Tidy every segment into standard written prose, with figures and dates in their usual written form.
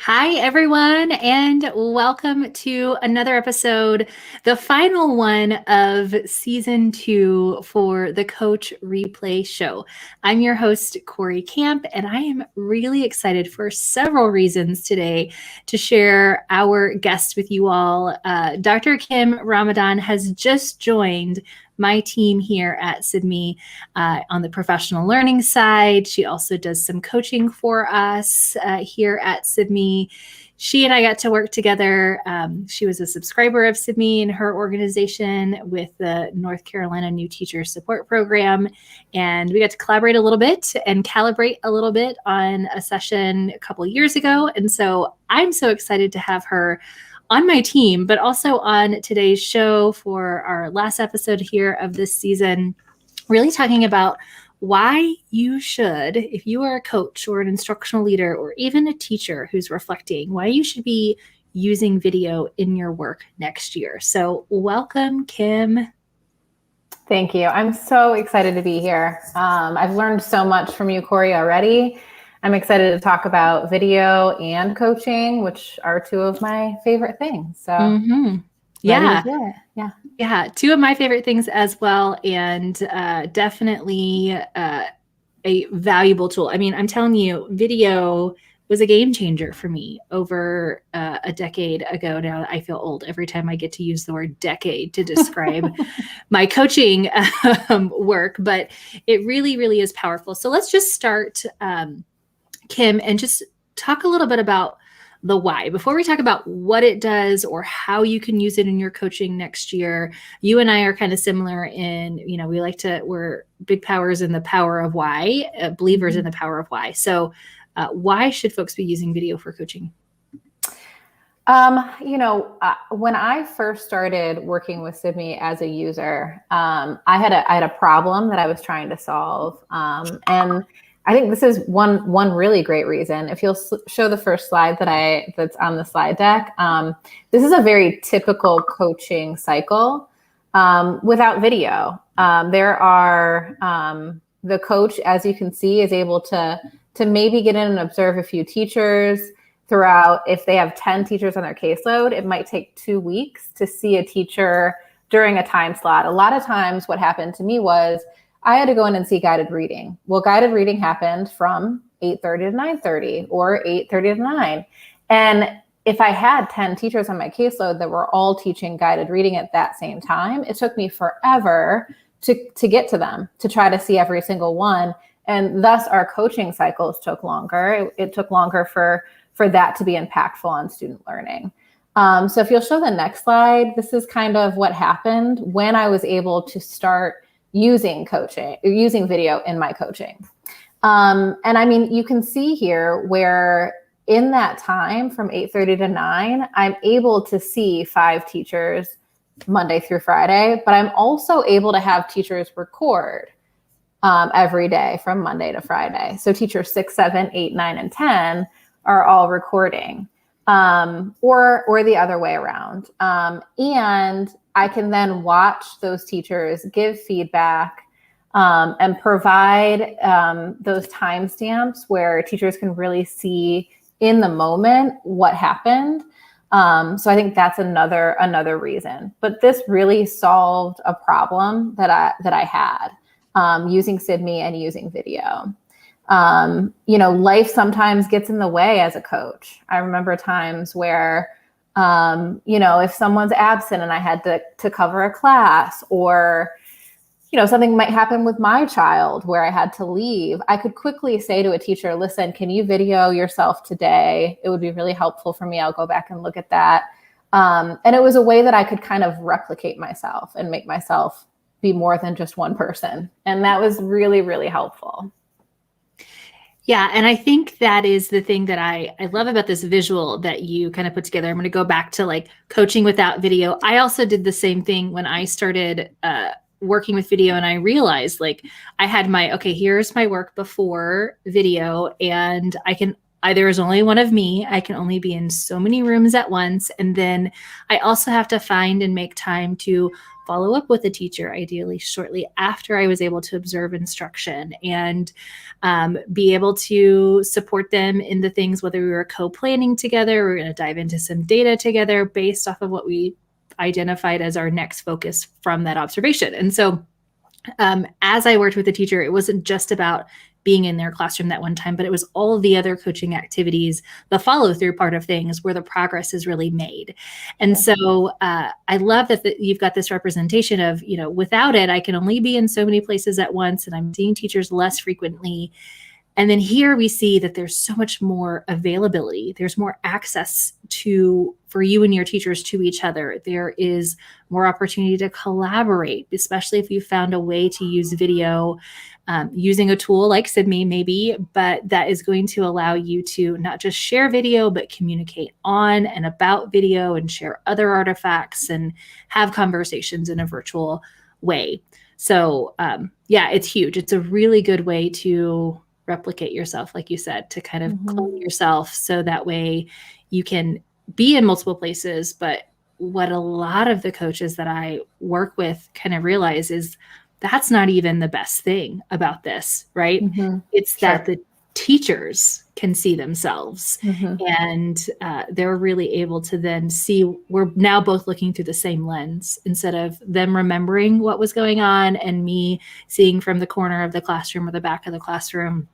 Hi, everyone, and welcome to another episode, the final one of season 2 for the Coach Replay Show. I'm your host, Cory Camp, and I am really excited for several reasons today to share our guest with you all. Dr. Kim Ramadan has just joined my team here at Sibme on the professional learning side. She also does some coaching for us here at Sibme. She and I got to work together. She was a subscriber of Sibme and her organization with the North Carolina New Teacher Support Program. And we got to collaborate a little bit and calibrate a little bit on a session a couple years ago. And so I'm so excited to have her on my team, but also on today's show for our last episode here of this season, really talking about why you should, if you are a coach or an instructional leader or even a teacher who's reflecting, why you should be using video in your work next year. So welcome, Kim. Thank you. I'm so excited to be here. I've learned so much from you, Cory, already. I'm excited to talk about video and coaching, which are two of my favorite things. So Yeah. Yeah. Two of my favorite things as well. And definitely a valuable tool. I mean, I'm telling you, video was a game changer for me over a decade ago. Now I feel old every time I get to use the word decade to describe my coaching work, but it really, really is powerful. So let's just start, Kim, and just talk a little bit about the why. Before we talk about what it does or how you can use it in your coaching next year, you and I are kind of similar in, we're big powers in the power of why, believers in the power of why. So why should folks be using video for coaching? When I first started working with Sibme as a user, I had a problem that I was trying to solve. And I think this is one really great reason. If you'll show the first slide that's on the slide deck, this is a very typical coaching cycle without video. The coach, as you can see, is able to maybe get in and observe a few teachers throughout. If they have 10 teachers on their caseload, it might take 2 weeks to see a teacher during a time slot. A lot of times what happened to me was I had to go in and see guided reading. Well, guided reading happened from 8:30 to 9:30 or 8:30 to 9. And if I had 10 teachers on my caseload that were all teaching guided reading at that same time, it took me forever to get to them, to try to see every single one. And thus our coaching cycles took longer. It took longer for that to be impactful on student learning. So if you'll show the next slide, this is kind of what happened when I was able to start using video in my coaching. And I mean, you can see here where in that time from 8:30 to 9, I'm able to see 5 teachers Monday through Friday, but I'm also able to have teachers record every day from Monday to Friday. So teachers 6, 7, 8, 9, and 10 are all recording, or the other way around. And I can then watch those teachers give feedback and provide those timestamps where teachers can really see in the moment what happened. So I think that's another reason. But this really solved a problem that I had using Sibme and using video. Life sometimes gets in the way as a coach. I remember times where if someone's absent and I had to cover a class, or, something might happen with my child where I had to leave, I could quickly say to a teacher, listen, can you video yourself today? It would be really helpful for me. I'll go back and look at that. And it was a way that I could kind of replicate myself and make myself be more than just one person. And that was really, really helpful. Yeah. And I think that is the thing that I love about this visual that you kind of put together. I'm going to go back to like coaching without video. I also did the same thing when I started working with video, and I realized like I had here's my work before video, and there is only one of me. I can only be in so many rooms at once. And then I also have to find and make time to follow up with a teacher, ideally shortly after I was able to observe instruction, and be able to support them in the things, whether we were co-planning together, we're going to dive into some data together based off of what we identified as our next focus from that observation. And so as I worked with the teacher, it wasn't just about being in their classroom that one time, but it was all of the other coaching activities, the follow through part of things where the progress is really made. And so I love that you've got this representation of, without it, I can only be in so many places at once, and I'm seeing teachers less frequently. And then here we see that there's so much more availability. There's more access for you and your teachers to each other. There is more opportunity to collaborate, especially if you found a way to use video using a tool like Sibme maybe, but that is going to allow you to not just share video, but communicate on and about video and share other artifacts and have conversations in a virtual way. So it's huge. It's a really good way to replicate yourself, like you said, to kind of clone yourself so that way you can be in multiple places. But what a lot of the coaches that I work with kind of realize is that's not even the best thing about this, right? It's that the teachers can see themselves and they're really able to then see, we're now both looking through the same lens instead of them remembering what was going on and me seeing from the corner of the classroom or the back of the classroom.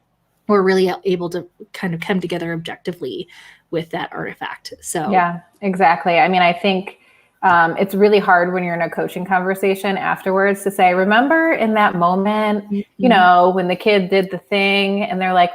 We're really able to kind of come together objectively with that artifact. So yeah, exactly. I mean, I think it's really hard when you're in a coaching conversation afterwards to say, remember in that moment, when the kid did the thing, and they're like,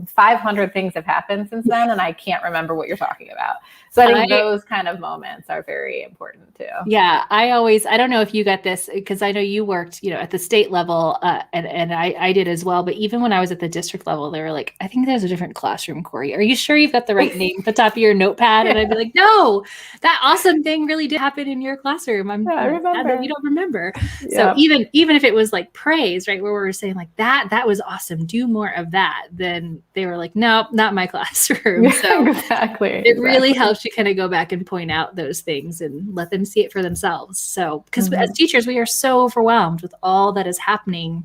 500 things have happened since then, and I can't remember what you're talking about. So I think those kind of moments are very important too. Yeah, I don't know if you got this, because I know you worked, at the state level, and I did as well. But even when I was at the district level, they were like, I think there's a different classroom, Cory. Are you sure you've got the right name at the top of your notepad? And I'd be like, no, that awesome thing really did happen in your classroom. I'm sad that you don't remember. So even if it was like praise, right, where we were saying like that was awesome, do more of that, then they were like, no, not my classroom. So exactly. It really helps you kind of go back and point out those things and let them see it for themselves. So, because as teachers, we are so overwhelmed with all that is happening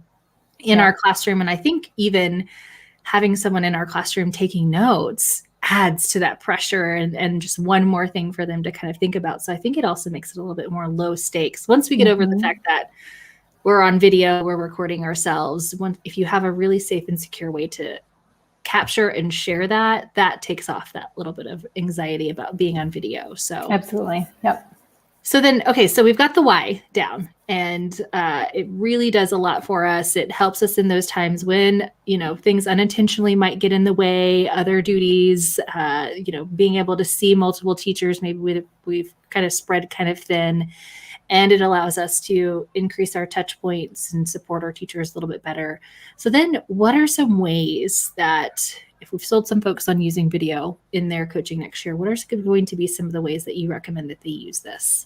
in our classroom. And I think even having someone in our classroom taking notes adds to that pressure and just one more thing for them to kind of think about. So I think it also makes it a little bit more low stakes. Once we get over the fact that we're on video, we're recording ourselves, if you have a really safe and secure way to capture and share that takes off that little bit of anxiety about being on video. So absolutely. Yep. So then, okay, so we've got the why down, and it really does a lot for us. It helps us in those times when, things unintentionally might get in the way, other duties, being able to see multiple teachers, maybe we've kind of spread kind of thin, and it allows us to increase our touch points and support our teachers a little bit better. So then what are some ways that, if we've sold some folks on using video in their coaching next year, what are going to be some of the ways that you recommend that they use this?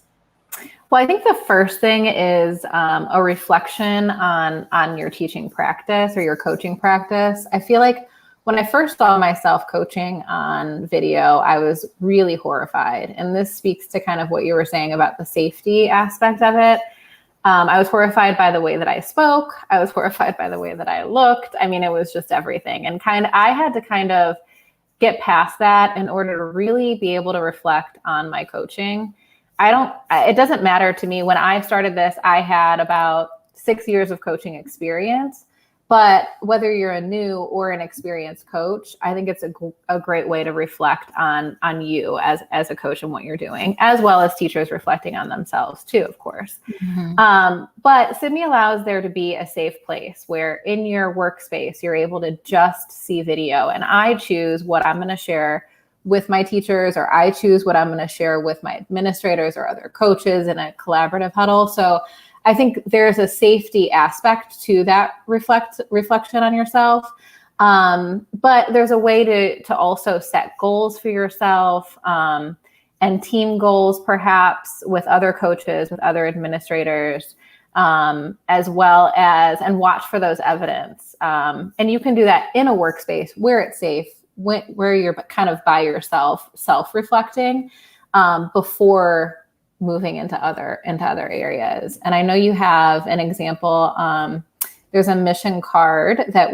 Well, I think the first thing is a reflection on your teaching practice or your coaching practice. I feel like when I first saw myself coaching on video, I was really horrified. And this speaks to kind of what you were saying about the safety aspect of it. I was horrified by the way that I spoke. I was horrified by the way that I looked. I mean, it was just everything. And I had to kind of get past that in order to really be able to reflect on my coaching. It doesn't matter to me. When I started this, I had about 6 years of coaching experience. But whether you're a new or an experienced coach, I think it's a great way to reflect on you as a coach and what you're doing, as well as teachers reflecting on themselves too, of course. But Sibme allows there to be a safe place where in your workspace, you're able to just see video. And I choose what I'm going to share with my teachers, or I choose what I'm going to share with my administrators or other coaches in a collaborative huddle. So I think there's a safety aspect to that reflection on yourself. But there's a way to also set goals for yourself and team goals, perhaps with other coaches, with other administrators, as well as, and watch for those evidence. And you can do that in a workspace where it's safe where you're kind of by yourself, self-reflecting before moving into other areas. And I know you have an example. There's a mission card that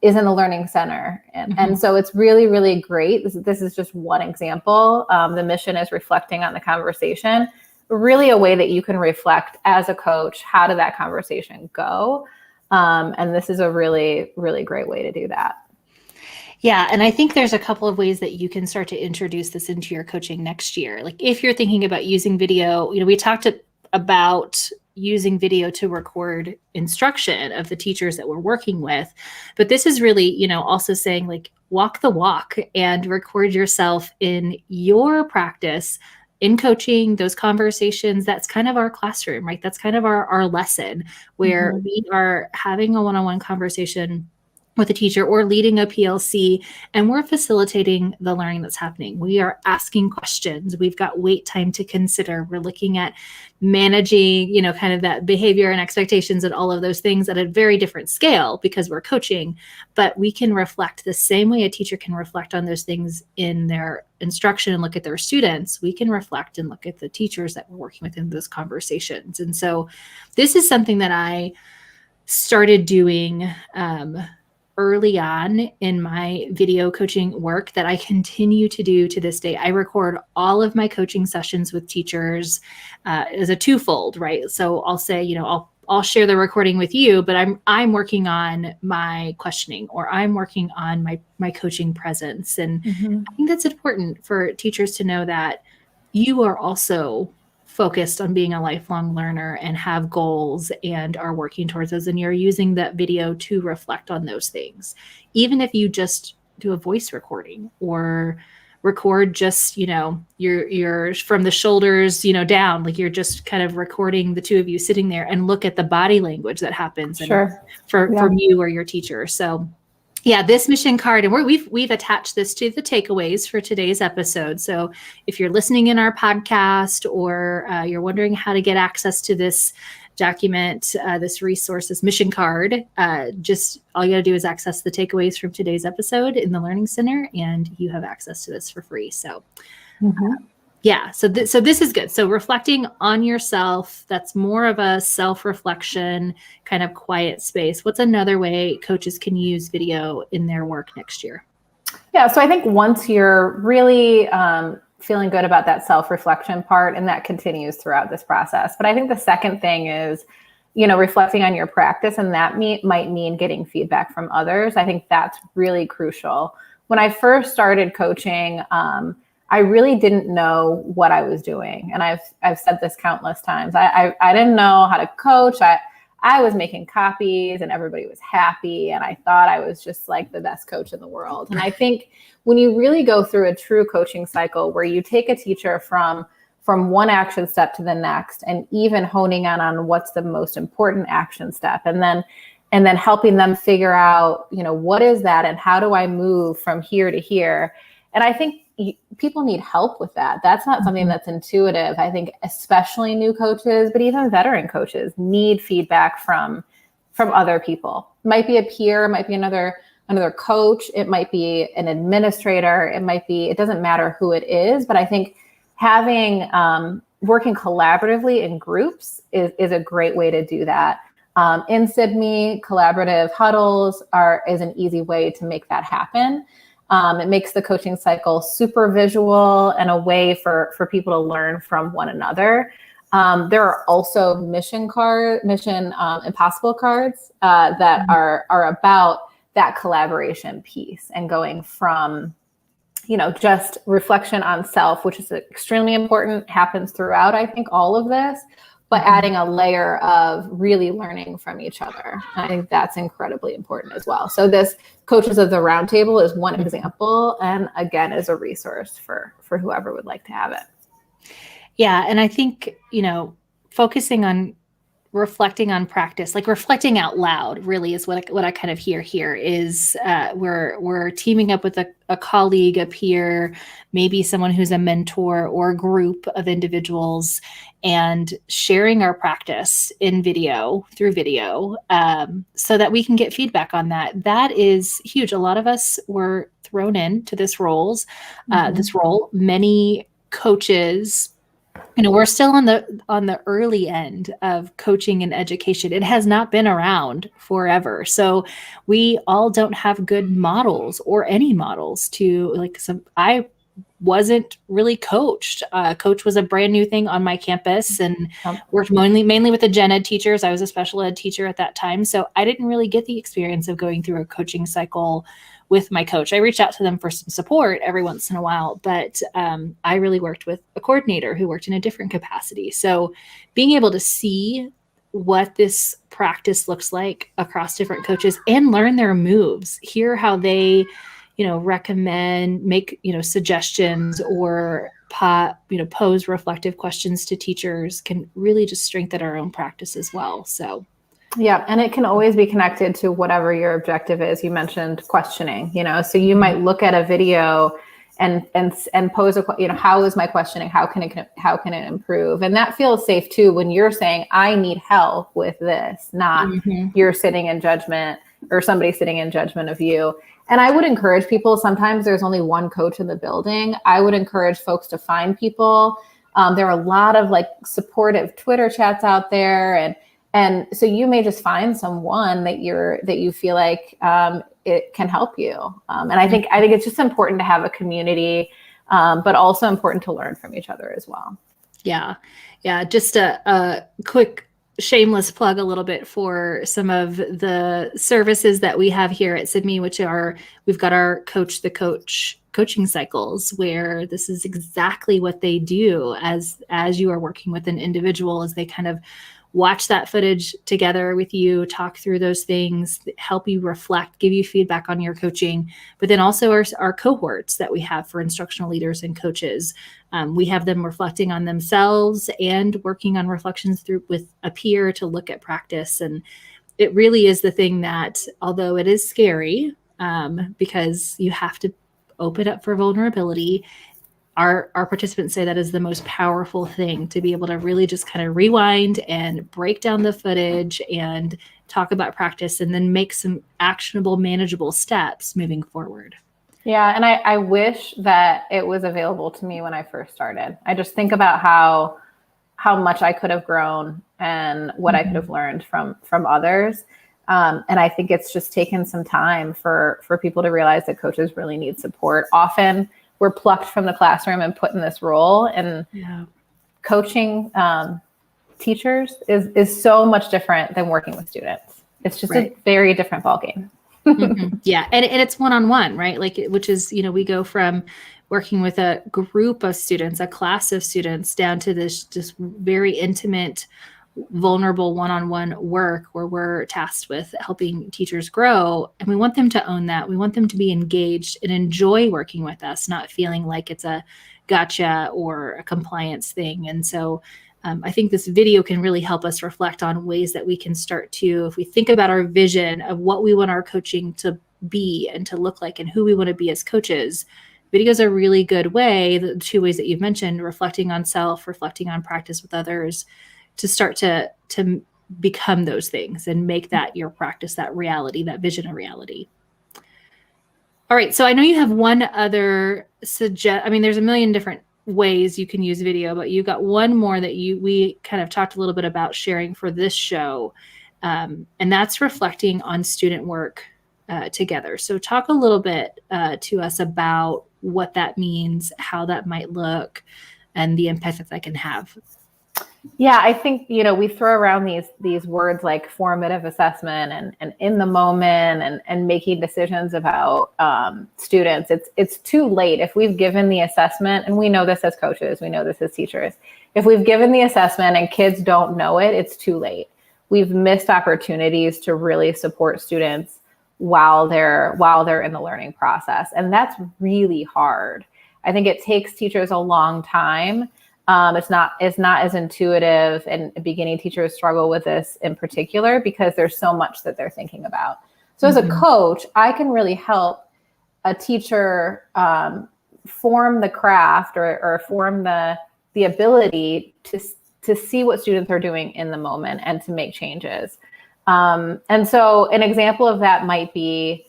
is in the Learning Center. And so it's really, really great. This is just one example. The mission is reflecting on the conversation, really a way that you can reflect as a coach. How did that conversation go? And this is a really, really great way to do that. Yeah. And I think there's a couple of ways that you can start to introduce this into your coaching next year. Like if you're thinking about using video, we talked about using video to record instruction of the teachers that we're working with. But this is really, also saying like walk the walk and record yourself in your practice in coaching, those conversations. That's kind of our classroom, right? That's kind of our lesson where we are having a one-on-one conversation with a teacher or leading a PLC, and we're facilitating the learning that's happening. We are asking questions. We've got wait time to consider. We're looking at managing, kind of that behavior and expectations and all of those things at a very different scale because we're coaching, but we can reflect the same way a teacher can reflect on those things in their instruction and look at their students. We can reflect and look at the teachers that we're working with in those conversations. And so this is something that I started doing, early on in my video coaching work that I continue to do to this day. I record all of my coaching sessions with teachers as a twofold, right? So I'll say, I'll share the recording with you, but I'm working on my questioning or I'm working on my coaching presence. And I think that's important for teachers to know that you are also focused on being a lifelong learner and have goals and are working towards those. And you're using that video to reflect on those things. Even if you just do a voice recording or record just, you're from the shoulders, down, like you're just kind of recording the two of you sitting there and look at the body language that happens from you or your teacher. So yeah, this mission card, and we've attached this to the takeaways for today's episode. So if you're listening in our podcast or you're wondering how to get access to this document, this resource, this mission card, just all you got to do is access the takeaways from today's episode in the Learning Center, and you have access to this for free. So yeah, so this is good. So reflecting on yourself, that's more of a self-reflection kind of quiet space. What's another way coaches can use video in their work next year? Yeah, so I think once you're really feeling good about that self-reflection part, and that continues throughout this process. But I think the second thing is, reflecting on your practice, and that might mean getting feedback from others. I think that's really crucial. When I first started coaching, I really didn't know what I was doing. And I've said this countless times. I didn't know how to coach. I was making copies and everybody was happy. And I thought I was just like the best coach in the world. And I think when you really go through a true coaching cycle where you take a teacher from one action step to the next, and even honing on what's the most important action step, and then helping them figure out, what is that and how do I move from here to here? And I think people need help with that. That's not something that's intuitive. I think especially new coaches, but even veteran coaches need feedback from other people. It might be a peer, it might be another coach, it might be an administrator, it doesn't matter who it is. But I think having working collaboratively in groups is a great way to do that. In Sibme, collaborative huddles is an easy way to make that happen. It makes the coaching cycle super visual and a way for people to learn from one another. There are also mission impossible cards that are about that collaboration piece and going from, just reflection on self, which is extremely important, happens throughout, I think, all of this, but adding a layer of really learning from each other. I think that's incredibly important as well. So this Coaches of the Roundtable is one example, and again, is a resource for whoever would like to have it. Yeah, and I think, focusing on reflecting on practice, like reflecting out loud, really is what I kind of hear here is we're teaming up with a colleague, a peer, maybe someone who's a mentor or a group of individuals, and sharing our practice in video through video, so that we can get feedback on that. That is huge. A lot of us were thrown into this role. Many coaches, we're still on the early end of coaching and education. It has not been around forever. So we all don't have good models or any models to I wasn't really coached. Coach was a brand new thing on my campus and worked mainly with the gen ed teachers. I was a special ed teacher at that time. So I didn't really get the experience of going through a coaching cycle with my coach. I reached out to them for some support every once in a while, but I really worked with a coordinator who worked in a different capacity. So being able to see what this practice looks like across different coaches and learn their moves, hear how they, recommend, make, suggestions or pose reflective questions to teachers can really just strengthen our own practice as well. So yeah. And it can always be connected to whatever your objective is. You mentioned questioning, so you might look at a video and pose how is my questioning? How can it improve? And that feels safe too, when you're saying, I need help with this, not you're sitting in judgment or somebody sitting in judgment of you. And I would encourage people, sometimes there's only one coach in the building. I would encourage folks to find people. There are a lot of supportive Twitter chats out there. And so you may just find someone that you feel like it can help you. And I think it's just important to have a community, but also important to learn from each other as well. Yeah. Yeah. Just a quick shameless plug a little bit for some of the services that we have here at Sibme, which are, we've got our Coach the Coach coaching cycles, where this is exactly what they do as you are working with an individual, as they kind of watch that footage together with you, talk through those things, help you reflect, give you feedback on your coaching. But then also our cohorts that we have for instructional leaders and coaches. We have them reflecting on themselves and working on reflections with a peer to look at practice. And it really is the thing that, although it is scary, because you have to open up for vulnerability, our participants say that is the most powerful thing, to be able to really just kind of rewind and break down the footage and talk about practice, and then make some actionable, manageable steps moving forward. Yeah. And I wish that it was available to me when I first started. I just think about how much I could have grown and what I could have learned from others. And I think it's just taken some time for people to realize that coaches really need support. Often we're plucked from the classroom and put in this role, and coaching teachers is so much different than working with students. It's just a very different ballgame. Yeah. And it's one-on-one, right? Which is, we go from working with a group of students, a class of students, down to this just very intimate, vulnerable one-on-one work where we're tasked with helping teachers grow. And we want them to own that. We want them to be engaged and enjoy working with us, not feeling like it's a gotcha or a compliance thing. And so I think this video can really help us reflect on ways that we can start to, if we think about our vision of what we want our coaching to be and to look like and who we want to be as coaches, videos are a really good way, the two ways that you've mentioned, reflecting on self, reflecting on practice with others, to start to become those things and make that your practice, that reality, that vision a reality. All right. So I know you have one other there's a million different ways you can use video, but you got one more that we kind of talked a little bit about sharing for this show. And that's reflecting on student work together. So talk a little bit to us about what that means, how that might look, and the impact that can have. Yeah, I think, we throw around these words like formative assessment and in the moment and making decisions about students. It's too late. If we've given the assessment, and we know this as coaches, we know this as teachers, if we've given the assessment and kids don't know it, it's too late. We've missed opportunities to really support students while they're in the learning process. And that's really hard. I think it takes teachers a long time It's not as intuitive, and beginning teachers struggle with this in particular because there's so much that they're thinking about. So as a coach, I can really help a teacher form the craft or form the ability to see what students are doing in the moment and to make changes. And so an example of that might be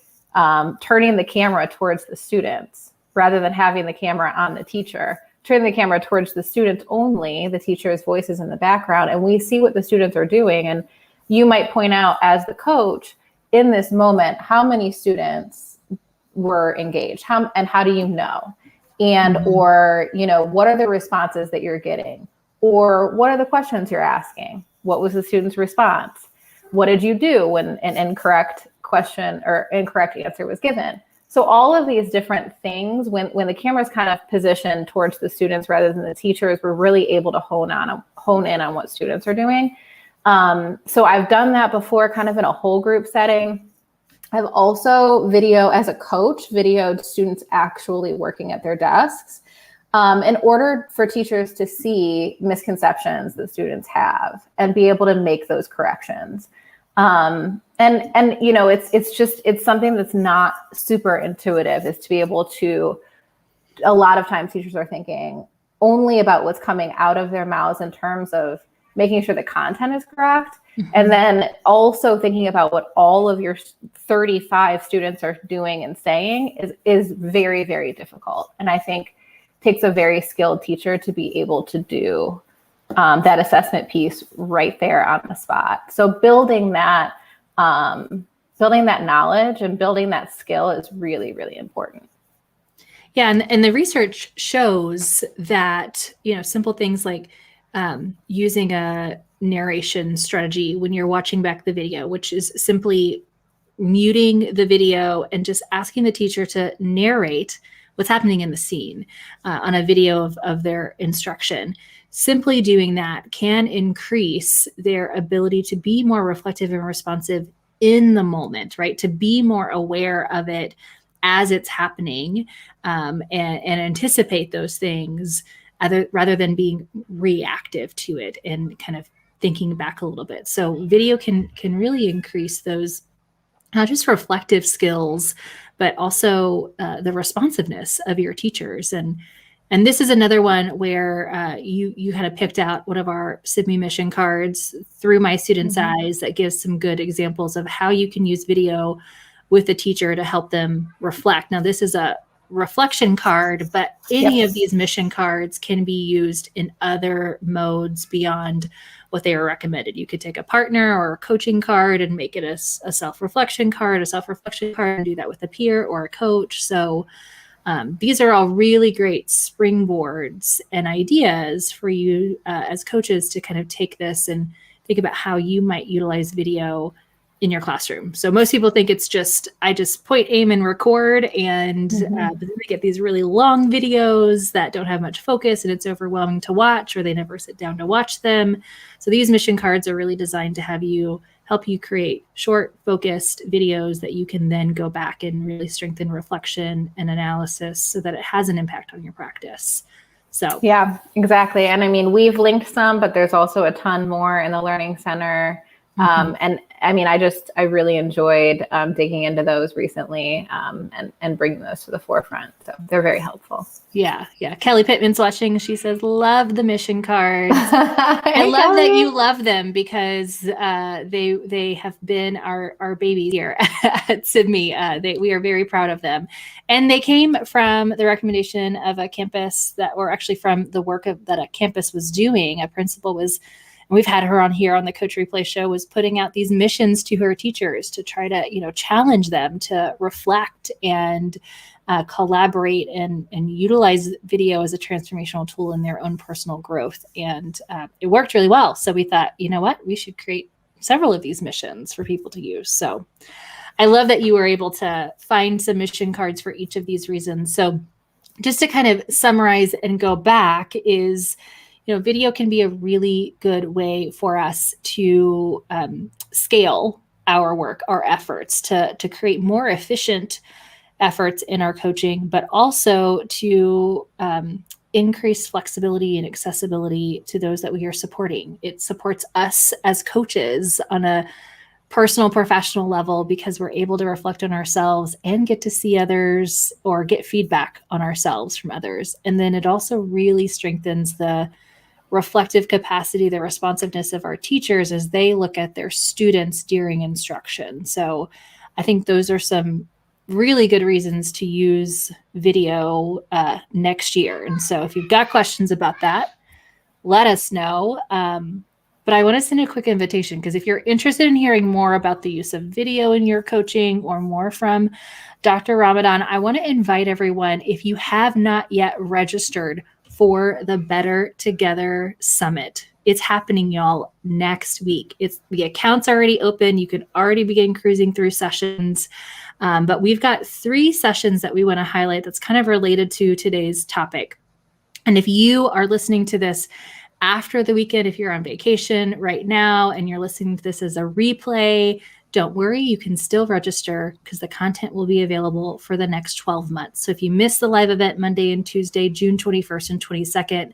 turning the camera towards the students rather than having the camera on the teacher. Turning the camera towards the students only, the teacher's voice is in the background, and we see what the students are doing. And you might point out as the coach in this moment, how many students were engaged? How do you know? And, or, what are the responses that you're getting? Or what are the questions you're asking? What was the student's response? What did you do when an incorrect question or incorrect answer was given? So all of these different things, when the camera's kind of positioned towards the students rather than the teachers, we're really able to hone in on what students are doing. So I've done that before, kind of in a whole group setting. I've also videoed students actually working at their desks in order for teachers to see misconceptions that students have and be able to make those corrections. It's something that's not super intuitive, is to be able to, a lot of times teachers are thinking only about what's coming out of their mouths in terms of making sure the content is correct. And then also thinking about what all of your 35 students are doing and saying is very, very difficult. And I think it takes a very skilled teacher to be able to do that assessment piece right there on the spot. So building that knowledge and building that skill is really, really important. Yeah, and the research shows that, simple things like using a narration strategy when you're watching back the video, which is simply muting the video and just asking the teacher to narrate what's happening in the scene on a video of their instruction. Simply doing that can increase their ability to be more reflective and responsive in the moment, right? To be more aware of it as it's happening and anticipate those things rather than being reactive to it and kind of thinking back a little bit. So video can really increase those not just reflective skills, but also the responsiveness of your teachers. And this is another one where you kind of picked out one of our Sibme mission cards through my students' eyes that gives some good examples of how you can use video with the teacher to help them reflect. Now, this is a reflection card, but any of these mission cards can be used in other modes beyond what they are recommended. You could take a partner or a coaching card and make it a self-reflection card, and do that with a peer or a coach. So these are all really great springboards and ideas for you as coaches to kind of take this and think about how you might utilize video in your classroom. So most people think it's I just point, aim, and record, and they get these really long videos that don't have much focus and it's overwhelming to watch, or they never sit down to watch them. So these mission cards are really designed to help you create short, focused videos that you can then go back and really strengthen reflection and analysis so that it has an impact on your practice. So yeah, exactly. And I mean, we've linked some, but there's also a ton more in the Learning Center. And I mean, I really enjoyed digging into those recently and bringing those to the forefront. So they're very helpful. Yeah. Kelly Pittman's watching. She says, love the mission cards. I love that you love them because they have been our babies here at Sibme. We are very proud of them. And they came from the recommendation of a campus or actually from the work that a campus was doing. A principal was, and we've had her on here on the Coach Replay Show, was putting out these missions to her teachers to try to, challenge them to reflect and collaborate and utilize video as a transformational tool in their own personal growth. And it worked really well. So we thought, you know what, we should create several of these missions for people to use. So I love that you were able to find some mission cards for each of these reasons. So just to kind of summarize and go back is, video can be a really good way for us to scale our work, our efforts, to create more efficient efforts in our coaching, but also to increased flexibility and accessibility to those that we are supporting. It supports us as coaches on a personal, professional level because we're able to reflect on ourselves and get to see others or get feedback on ourselves from others. And then it also really strengthens the reflective capacity, the responsiveness of our teachers as they look at their students during instruction. So I think those are some really good reasons to use video next year. And so if you've got questions about that, let us know. But I want to send a quick invitation because if you're interested in hearing more about the use of video in your coaching or more from Dr. Ramadan, I want to invite everyone, if you have not yet registered for the Better Together Summit. It's happening, y'all, next week. The account's already open. You can already begin cruising through sessions. But we've got 3 sessions that we want to highlight that's kind of related to today's topic. And if you are listening to this after the weekend, if you're on vacation right now and you're listening to this as a replay, don't worry, you can still register because the content will be available for the next 12 months. So if you miss the live event Monday and Tuesday, June 21st and 22nd,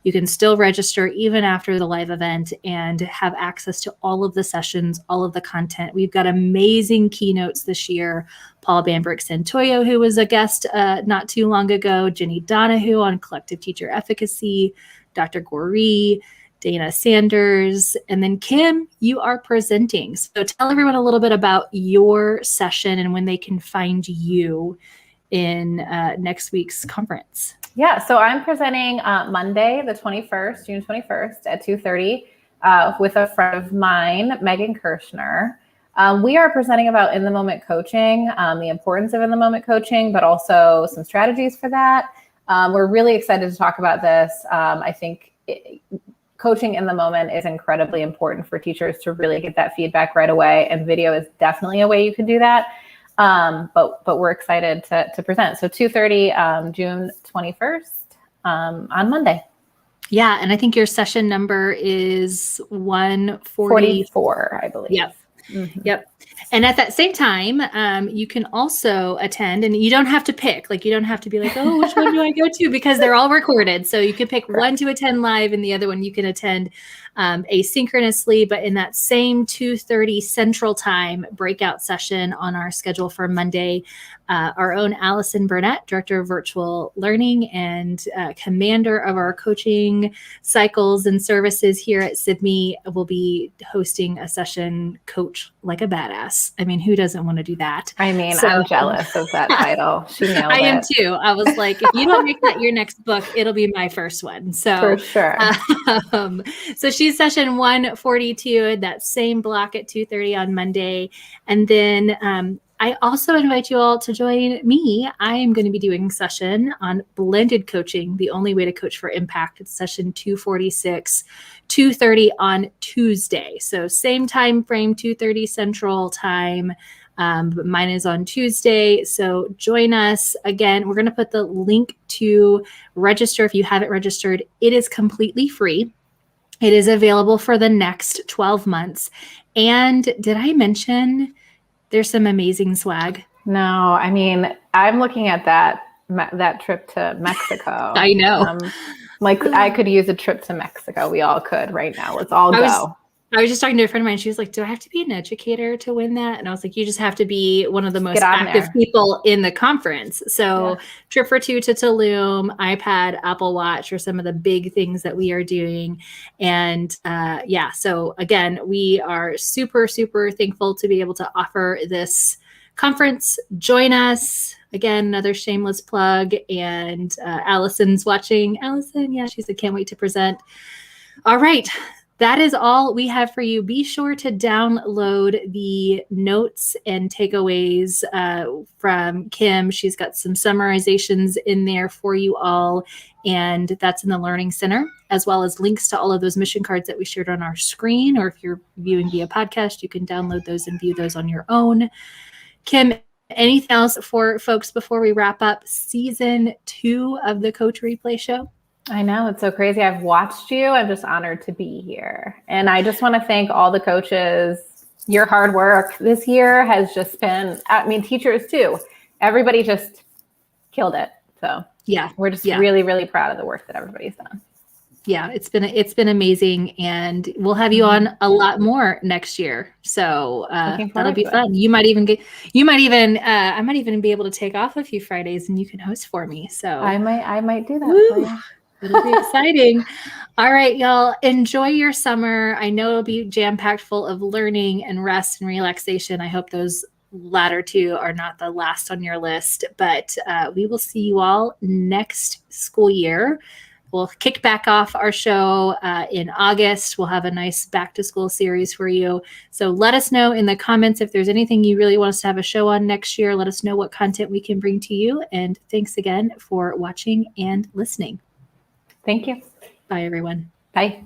you can still register even after the live event and have access to all of the sessions, all of the content. We've got amazing keynotes this year. Paul Bambrick-Santoyo, who was a guest not too long ago, Jenny Donahue on collective teacher efficacy, Dr. Cory, Dana Sanders, and then Kim, you are presenting. So tell everyone a little bit about your session and when they can find you in next week's conference. Yeah, so I'm presenting Monday, the 21st, June 21st at 2:30 with a friend of mine, Megan Kirshner. We are presenting about in-the-moment coaching, the importance of in-the-moment coaching, but also some strategies for that. We're really excited to talk about this. I think coaching in the moment is incredibly important for teachers to really get that feedback right away, and video is definitely a way you can do that. But we're excited to present. So 2:30, June 21st, on Monday. Yeah, and I think your session number is 144, I believe. Yep. Mm-hmm. Yep. And at that same time, you can also attend, and you don't have to pick, like, you don't have to be like, oh, which one do I go to? Because they're all recorded. So you can pick one to attend live and the other one you can attend asynchronously, but in that same 2:30 Central Time breakout session on our schedule for Monday, our own Allison Burnett, Director of Virtual Learning and commander of our coaching cycles and services here at Sibme, will be hosting a session, Coach Like a Badass. I mean, who doesn't want to do that? I mean, so, I'm jealous of that title. She nailed it. I am too. I was like, if you don't make that your next book, it'll be my first one. So for sure. So she's session 142, that same block at 2:30 on Monday. And then I also invite you all to join me. I am going to be doing a session on blended coaching, the only way to coach for impact. It's session 246, 2:30 on Tuesday. So same time frame, 2:30 Central Time. But mine is on Tuesday. So join us. Again, we're going to put the link to register if you haven't registered. It is completely free. It is available for the next 12 months. And did I mention there's some amazing swag? No, I mean, I'm looking at that trip to Mexico. I know. Like, I could use a trip to Mexico. We all could right now. Let's all go. I was just talking to a friend of mine. She was like, do I have to be an educator to win that? And I was like, you just have to be one of the most active people in the conference. So trip for 2 to Tulum, iPad, Apple Watch are some of the big things that we are doing. And so again, we are super, super thankful to be able to offer this conference. Join us. Again, another shameless plug. And Allison's watching. Allison, she said, can't wait to present. All right. That is all we have for you. Be sure to download the notes and takeaways from Kim. She's got some summarizations in there for you all, and that's in the Learning Center, as well as links to all of those mission cards that we shared on our screen, or if you're viewing via podcast, you can download those and view those on your own. Kim, anything else for folks before we wrap up season 2 of the Coach Replay Show? I know, it's so crazy. I've watched you. I'm just honored to be here. And I just want to thank all the coaches. Your hard work this year has just been, teachers too. Everybody just killed it. So Yeah. We're just really, really proud of the work that everybody's done. Yeah, it's been amazing, and we'll have you on a lot more next year. So that'll be fun. I might even be able to take off a few Fridays, and you can host for me. So I might do that for you. It'll be exciting. All right, y'all, enjoy your summer. I know it'll be jam-packed full of learning and rest and relaxation. I hope those latter two are not the last on your list, but we will see you all next school year. We'll kick back off our show in August. We'll have a nice back to school series for you. So let us know in the comments if there's anything you really want us to have a show on next year. Let us know what content we can bring to you. And thanks again for watching and listening. Thank you. Bye, everyone. Bye.